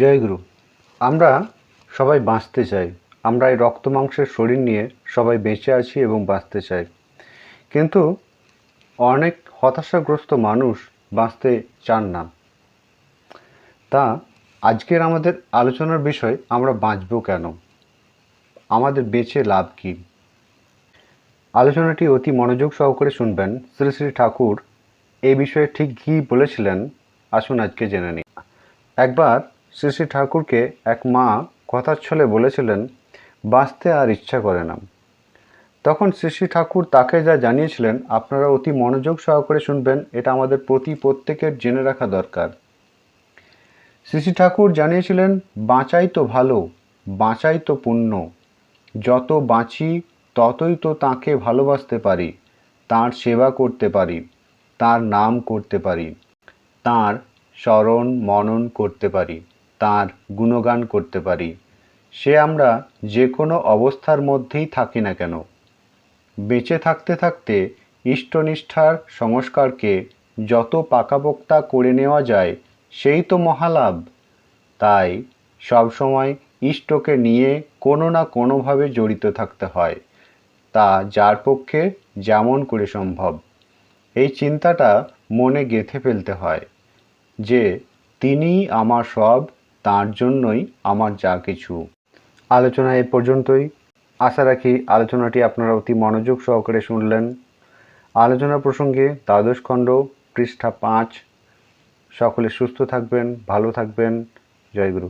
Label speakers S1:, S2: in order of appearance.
S1: জয়গুরু। আমরা সবাই বাঁচতে চাই। আমরা এই রক্ত মাংসের শরীর নিয়ে সবাই বেঁচে আছি এবং বাঁচতে চাই, কিন্তু অনেক হতাশাগ্রস্ত মানুষ বাঁচতে চান না। তা আজকের আমাদের আলোচনার বিষয়, আমরা বাঁচব কেন, আমাদের বেঁচে লাভ কি। আলোচনাটি অতি মনোযোগ সহকারে শুনবেন। শ্রী শ্রী ঠাকুর এই বিষয়ে ঠিক কী বলেছিলেন, আসুন আজকে জেনে নিই। একবার শ্রী শ্রী ঠাকুরকে এক মা কথার ছলে বলেছিলেন, বাঁচতে আর ইচ্ছা করে না। তখন শ্রী শ্রী ঠাকুর তাকে যা জানিয়েছিলেন, আপনারা অতি মনোযোগ সহকারে শুনবেন। এটা আমাদের প্রত্যেকের জেনে রাখা দরকার। শ্রী শ্রী ঠাকুর জানিয়েছিলেন, বাঁচাই তো ভালো, বাঁচাই তো পুণ্য। যত বাঁচি ততই তো তাঁকে ভালোবাসতে পারি, তাঁর সেবা করতে পারি, তাঁর নাম করতে পারি, তাঁর স্মরণ মনন করতে পারি, তাঁর গুণগান করতে পারি। সে আমরা যে কোনো অবস্থার মধ্যেই থাকি না কেন। বেঁচে থাকতে থাকতে ইষ্টনিষ্ঠার সংস্কারকে যত পাকাপোক্তা করে নেওয়া যায়, সেই তো মহালাভ। তাই সবসময় ইষ্টকে নিয়ে কোনো না কোনোভাবে জড়িত থাকতে হয়, তা যার পক্ষে যেমন করে সম্ভব। এই চিন্তাটা মনে গেঁথে ফেলতে হয় যে তিনিই আমার সব, তাঁর জন্যই আমার যা কিছু। আলোচনা এ পর্যন্তই। আশা রাখি আলোচনাটি আপনারা অতি মনোযোগ সহকারে শুনলেন। আলোচনা প্রসঙ্গে দ্বাদশ খণ্ড, পৃষ্ঠা 5। সকলে সুস্থ থাকবেন, ভালো থাকবেন। জয় গুরু।